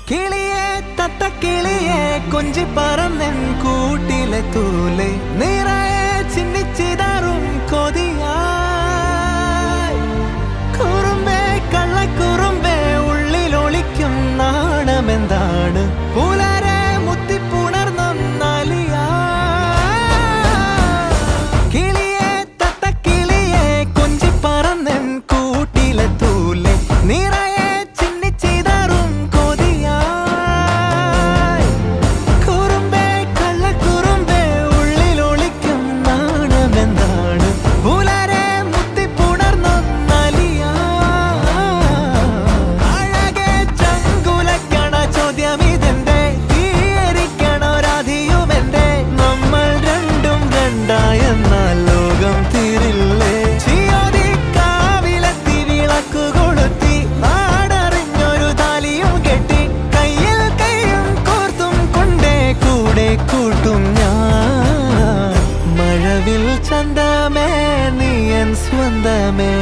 കിളിയെ തത്ത കിളിയെ കൊഞ്ചി പറന്നൻ കൂട്ടിലെ തൂലെ നിറയെ ചിന്നിച്ചിതാറും കൊതിയായി കുറുമ്പേ കള്ളക്കുറുമ്പേ ഉള്ളിലൊളിക്കും നാണമെന്താണ് പുലരെ മുത്തിപ്പുണർന്നൊന്നാലിയാ കിളിയെ തത്ത കിളിയെ കൊഞ്ചി പറന്നൻ കൂട്ടിലെ തൂലെ നിറയെ ചന്തമേ നീ എൻ സ്വന്തമേ